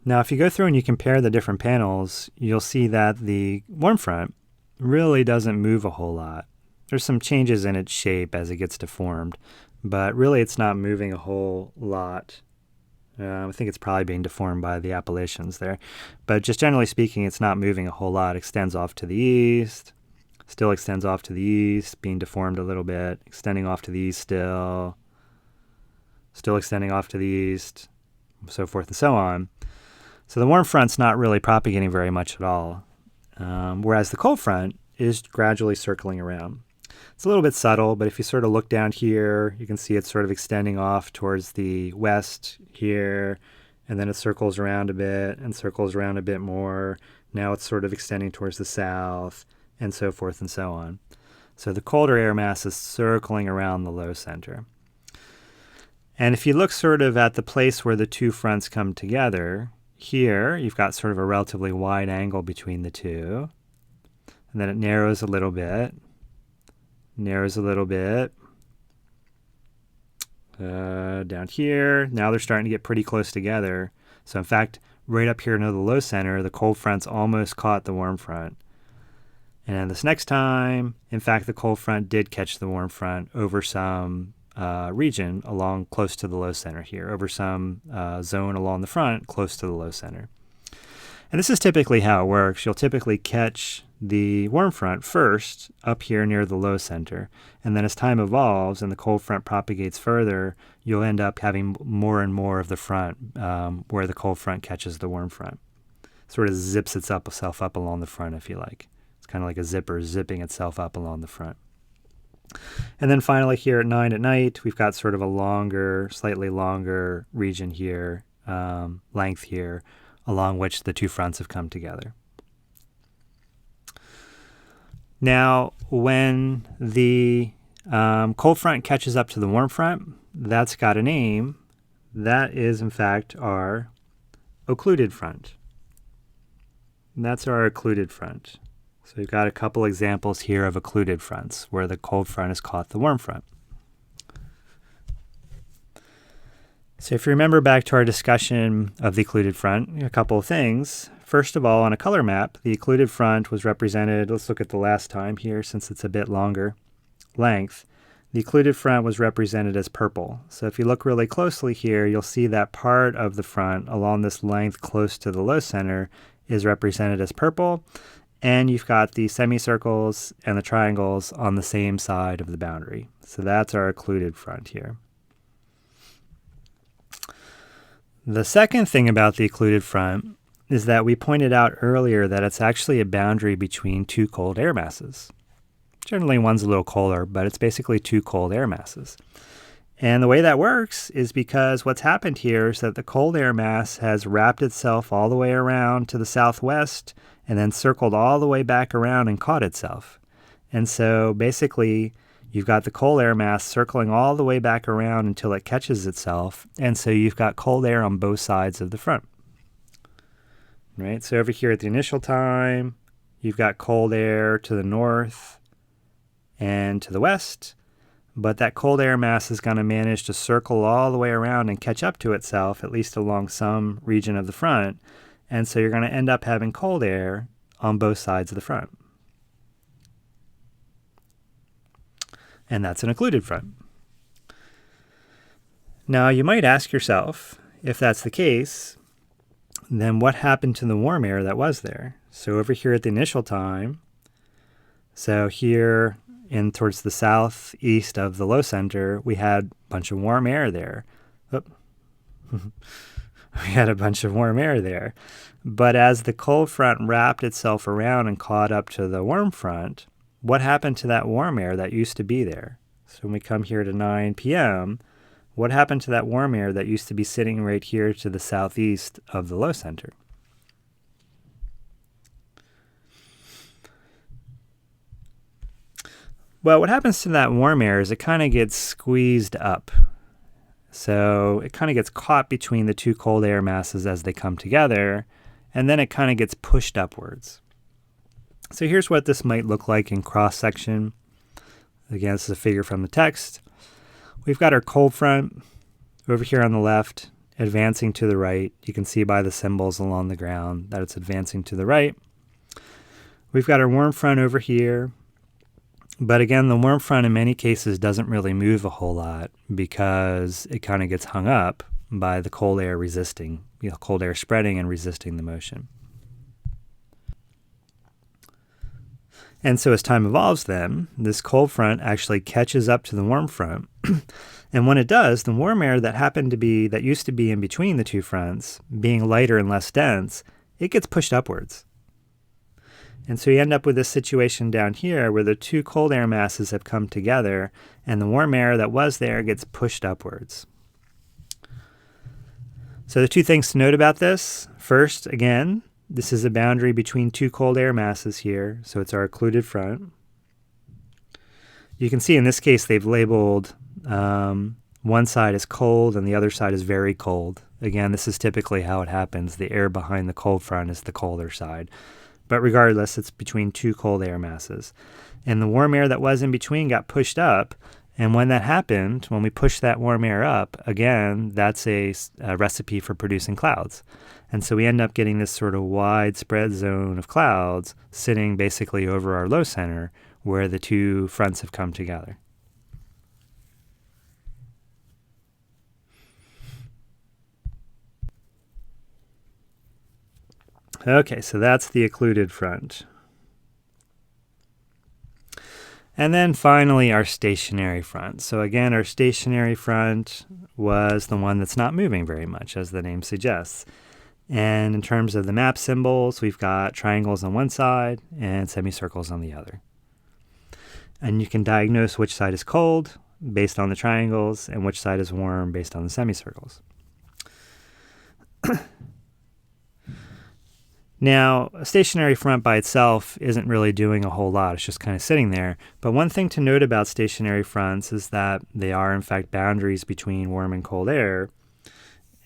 Now, if you go through and you compare the different panels, you'll see that the warm front really doesn't move a whole lot There's some changes in its shape as it gets deformed, but really it's not moving a whole lot. I think it's probably being deformed by the Appalachians there. But just generally speaking, it's not moving a whole lot. It extends off to the east, still extends off to the east, being deformed a little bit, extending off to the east still extending off to the east, so forth and so on. So the warm front's not really propagating very much at all, whereas the cold front is gradually circling around. It's a little bit subtle, but if you sort of look down here, you can see it's sort of extending off towards the west here, and then it circles around a bit and circles around a bit more. Now it's sort of extending towards the south, and so forth and so on. So the colder air mass is circling around the low center. And if you look sort of at the place where the two fronts come together, here you've got sort of a relatively wide angle between the two, and then it narrows a little bit. Down here, now they're starting to get pretty close together. So in fact, right up here near the low center, the cold front's almost caught the warm front. And this next time, in fact, the cold front did catch the warm front over some region along close to the low center here, over some zone along the front close to the low center. And this is typically how it works. You'll typically catch the warm front first up here near the low center, and then as time evolves and the cold front propagates further, you'll end up having more and more of the front where the cold front catches the warm front. Sort of zips itself up along the front, if you like. It's kind of like a zipper zipping itself up along the front. And then finally here at 9 at night, we've got sort of a longer, slightly longer region here, length here, along which the two fronts have come together. Now, when the cold front catches up to the warm front, that's got a name. That is, in fact, our occluded front. And that's our occluded front. So we've got a couple examples here of occluded fronts, where the cold front has caught the warm front. So if you remember back to our discussion of the occluded front, a couple of things. First of all, on a color map, the occluded front was represented, let's look at the last time here since it's a bit longer length. The occluded front was represented as purple. So if you look really closely here, you'll see that part of the front along this length close to the low center is represented as purple. And you've got the semicircles and the triangles on the same side of the boundary. So that's our occluded front here. The second thing about the occluded front is that we pointed out earlier that it's actually a boundary between two cold air masses. Generally one's a little colder, but it's basically two cold air masses. And the way that works is because what's happened here is that the cold air mass has wrapped itself all the way around to the southwest and then circled all the way back around and caught itself. And so basically you've got the cold air mass circling all the way back around until it catches itself. And so you've got cold air on both sides of the front. Right? So over here at the initial time, you've got cold air to the north and to the west. But that cold air mass is going to manage to circle all the way around and catch up to itself, at least along some region of the front. And so you're going to end up having cold air on both sides of the front. And that's an occluded front. Now, you might ask yourself, if that's the case, then what happened to the warm air that was there? So over here at the initial time, so here in towards the southeast of the low center, we had a bunch of warm air there. We had a bunch of warm air there. But as the cold front wrapped itself around and caught up to the warm front, what happened to that warm air that used to be there? So when we come here to 9 p.m., what happened to that warm air that used to be sitting right here to the southeast of the low center? Well, what happens to that warm air is it kind of gets squeezed up. So it kind of gets caught between the two cold air masses as they come together, and then it kind of gets pushed upwards. So here's what this might look like in cross-section. Again, this is a figure from the text. We've got our cold front over here on the left, advancing to the right. You can see by the symbols along the ground that it's advancing to the right. We've got our warm front over here, But again, the warm front in many cases doesn't really move a whole lot because it kind of gets hung up by the cold air resisting, cold air spreading and resisting the motion. And so as time evolves then, this cold front actually catches up to the warm front. And when it does, the warm air that used to be in between the two fronts, being lighter and less dense, it gets pushed upwards. And so you end up with this situation down here where the two cold air masses have come together and the warm air that was there gets pushed upwards. So the two things to note about this. First, again, this is a boundary between two cold air masses here, so it's our occluded front. You can see in this case they've labeled one side is cold and the other side is very cold. Again, this is typically how it happens. The air behind the cold front is the colder side. But regardless, it's between two cold air masses. And the warm air that was in between got pushed up. And when that happened, when we push that warm air up, again, that's a recipe for producing clouds. And so we end up getting this sort of widespread zone of clouds sitting basically over our low center where the two fronts have come together. Okay, so that's the occluded front. And then finally, our stationary front. So again, our stationary front was the one that's not moving very much, as the name suggests. And in terms of the map symbols, we've got triangles on one side and semicircles on the other. And you can diagnose which side is cold based on the triangles and which side is warm based on the semicircles. Now, a stationary front by itself isn't really doing a whole lot. It's just kind of sitting there. But one thing to note about stationary fronts is that they are, in fact, boundaries between warm and cold air.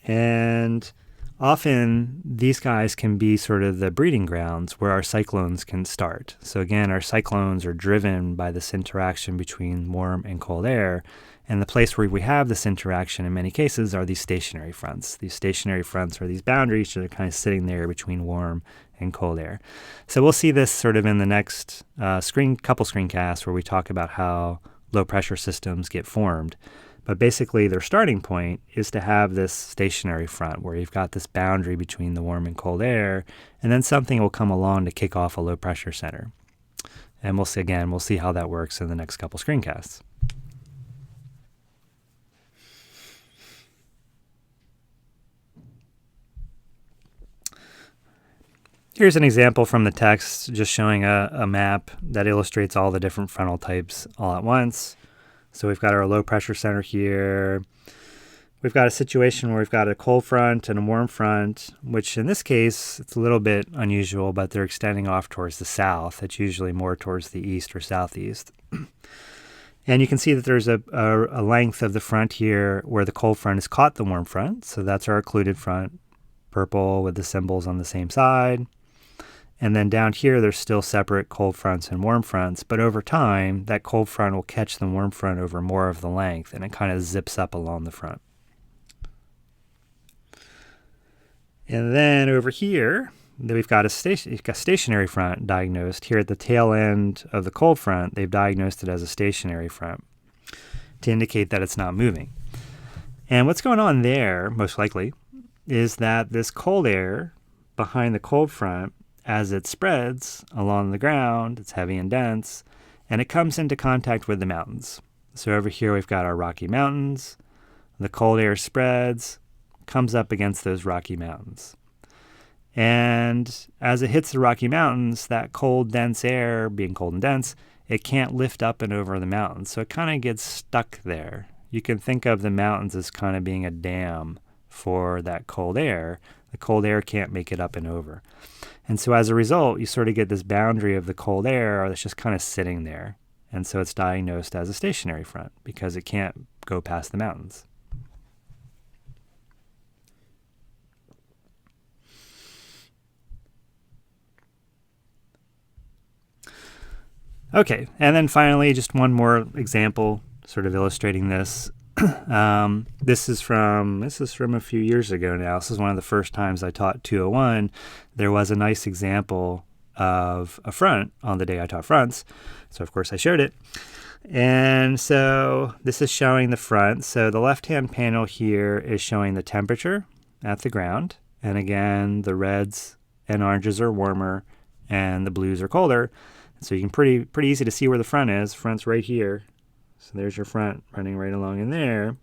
And often, these guys can be sort of the breeding grounds where our cyclones can start. So again, our cyclones are driven by this interaction between warm and cold air. And the place where we have this interaction in many cases are these stationary fronts. These stationary fronts are these boundaries that are kind of sitting there between warm and cold air. So we'll see this sort of in the next couple screencasts where we talk about how low pressure systems get formed. But basically their starting point is to have this stationary front where you've got this boundary between the warm and cold air, and then something will come along to kick off a low pressure center. And we'll see how that works in the next couple screencasts. Here's an example from the text just showing a map that illustrates all the different frontal types all at once. So we've got our low pressure center here. We've got a situation where we've got a cold front and a warm front, which in this case, it's a little bit unusual, but they're extending off towards the south. It's usually more towards the east or southeast. And you can see that there's a length of the front here where the cold front has caught the warm front. So that's our occluded front, purple with the symbols on the same side. And then down here, there's still separate cold fronts and warm fronts. But over time, that cold front will catch the warm front over more of the length, and it kind of zips up along the front. And then over here, we've got a stationary front diagnosed. Here at the tail end of the cold front, they've diagnosed it as a stationary front to indicate that it's not moving. And what's going on there, most likely, is that this cold air behind the cold front, as it spreads along the ground, it's heavy and dense, and it comes into contact with the mountains. So over here we've got our Rocky Mountains. The cold air spreads, comes up against those Rocky Mountains. And as it hits the Rocky Mountains, that cold, dense air, being cold and dense, it can't lift up and over the mountains. So it kind of gets stuck there. You can think of the mountains as kind of being a dam for that cold air. The cold air can't make it up and over. And so as a result, you sort of get this boundary of the cold air that's just kind of sitting there. And so it's diagnosed as a stationary front because it can't go past the mountains. Okay, and then finally, just one more example sort of illustrating this. This is from a few years ago now. This is one of the first times I taught 201. There was a nice example of a front on the day I taught fronts. So, of course, I showed it. And so this is showing the front. So the left-hand panel here is showing the temperature at the ground. And again, the reds and oranges are warmer and the blues are colder. So you can pretty easy to see where the front is. Front's right here. So there's your front running right along in there.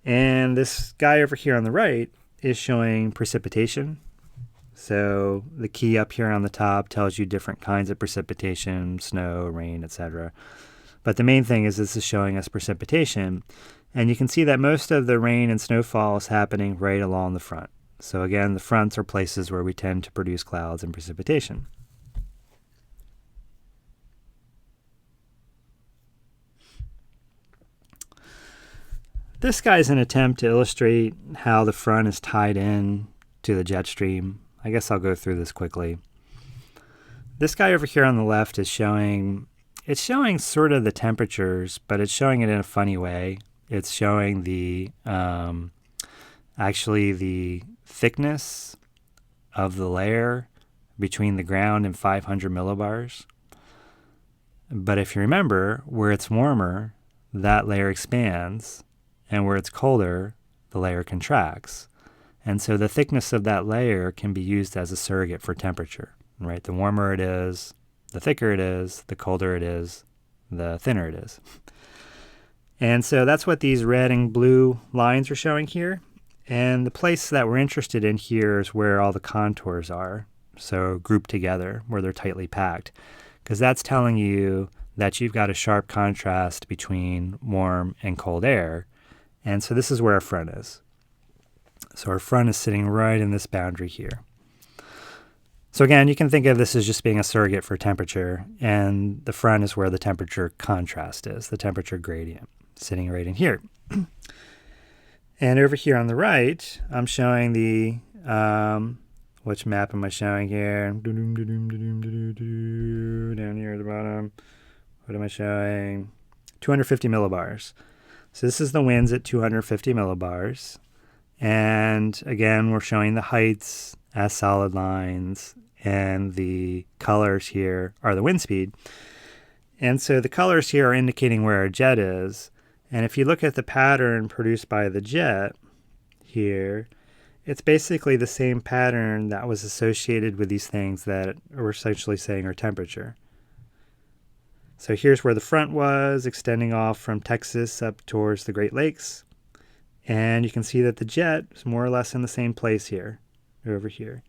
And this guy over here on the right is showing precipitation. So the key up here on the top tells you different kinds of precipitation, snow, rain, etc. But the main thing is this is showing us precipitation. And you can see that most of the rain and snowfall is happening right along the front. So again, the fronts are places where we tend to produce clouds and precipitation. This guy's an attempt to illustrate how the front is tied in to the jet stream. I guess I'll go through this quickly. This guy over here on the left is showing sort of the temperatures, but it's showing it in a funny way. It's showing actually the thickness of the layer between the ground and 500 millibars. But if you remember, where it's warmer, that layer expands, and where it's colder, the layer contracts. And so the thickness of that layer can be used as a surrogate for temperature, right? The warmer it is, the thicker it is, the colder it is, the thinner it is. And so that's what these red and blue lines are showing here. And the place that we're interested in here is where all the contours are, so grouped together, where they're tightly packed, because that's telling you that you've got a sharp contrast between warm and cold air. And so this is where our front is. So our front is sitting right in this boundary here. So again, you can think of this as just being a surrogate for temperature, and the front is where the temperature contrast is, the temperature gradient, sitting right in here. And over here on the right, I'm showing the, which map am I showing here? Down here at the bottom, what am I showing? 250 millibars. So this is the winds at 250 millibars. And again, we're showing the heights as solid lines, and the colors here are the wind speed. And so the colors here are indicating where our jet is. And if you look at the pattern produced by the jet here, it's basically the same pattern that was associated with these things that we're essentially saying are temperature. So here's where the front was, extending off from Texas up towards the Great Lakes. And you can see that the jet is more or less in the same place here, over here.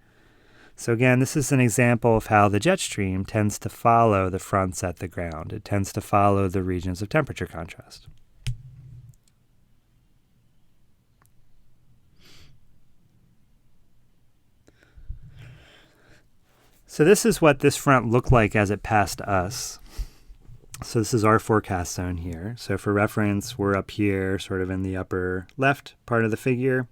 So again, this is an example of how the jet stream tends to follow the fronts at the ground. It tends to follow the regions of temperature contrast. So this is what this front looked like as it passed us. So this is our forecast zone here. So for reference, we're up here sort of in the upper left part of the figure.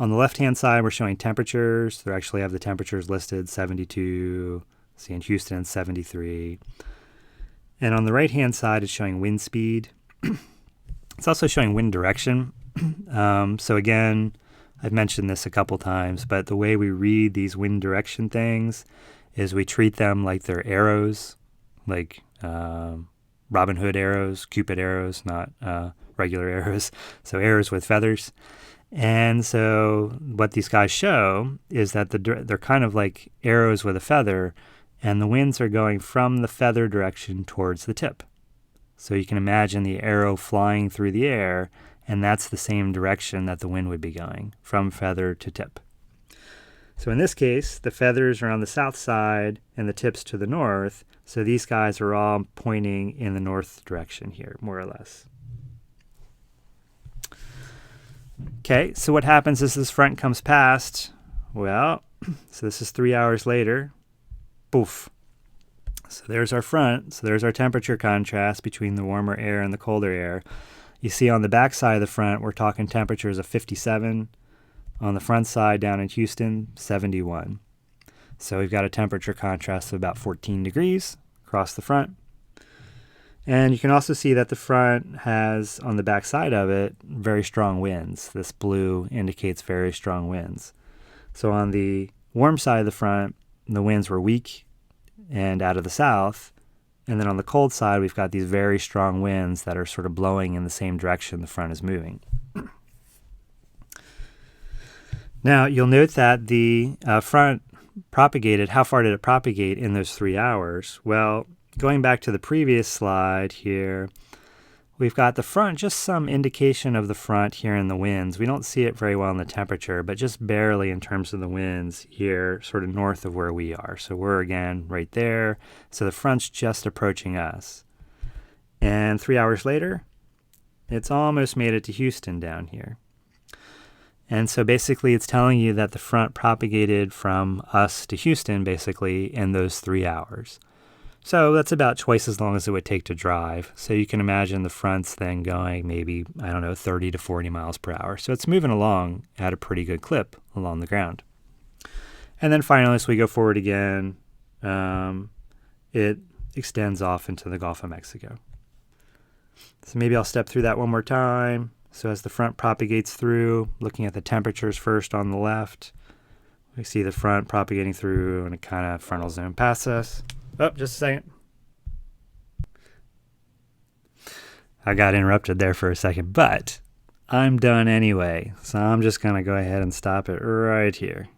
On the left-hand side, we're showing temperatures. They actually have the temperatures listed, 72, see in Houston, 73. And on the right-hand side, it's showing wind speed. It's also showing wind direction. So again, I've mentioned this a couple times, but the way we read these wind direction things is we treat them like they're arrows, like Robin Hood arrows, Cupid arrows, not regular arrows. So arrows with feathers. And so what these guys show is that they're kind of like arrows with a feather, and the winds are going from the feather direction towards the tip. So you can imagine the arrow flying through the air, and that's the same direction that the wind would be going, from feather to tip. So in this case, the feathers are on the south side and the tips to the north. So these guys are all pointing in the north direction here, more or less. Okay, so what happens as this front comes past? Well, so this is 3 hours later. Poof. So there's our front. So there's our temperature contrast between the warmer air and the colder air. You see on the back side of the front, we're talking temperatures of 57. On the front side down in Houston, 71. So we've got a temperature contrast of about 14 degrees across the front. And you can also see that the front has, on the back side of it, very strong winds. This blue indicates very strong winds. So on the warm side of the front, the winds were weak and out of the south. And then on the cold side, we've got these very strong winds that are sort of blowing in the same direction the front is moving. Now, you'll note that the front propagated. How far did it propagate in those 3 hours? Well, going back to the previous slide here, we've got the front, just some indication of the front here in the winds. We don't see it very well in the temperature, but just barely in terms of the winds here, sort of north of where we are. So we're, again, right there. So the front's just approaching us. And 3 hours later, it's almost made it to Houston down here. And so basically it's telling you that the front propagated from us to Houston basically in those 3 hours. So that's about twice as long as it would take to drive. So you can imagine the front's then going maybe, 30 to 40 miles per hour. So it's moving along at a pretty good clip along the ground. And then finally, as we go forward again, it extends off into the Gulf of Mexico. So maybe I'll step through that one more time. So as the front propagates through, looking at the temperatures first on the left, we see the front propagating through and it kind of frontal zone past us. Oh, just a second. I got interrupted there for a second, but I'm done anyway. So I'm just going to go ahead and stop it right here.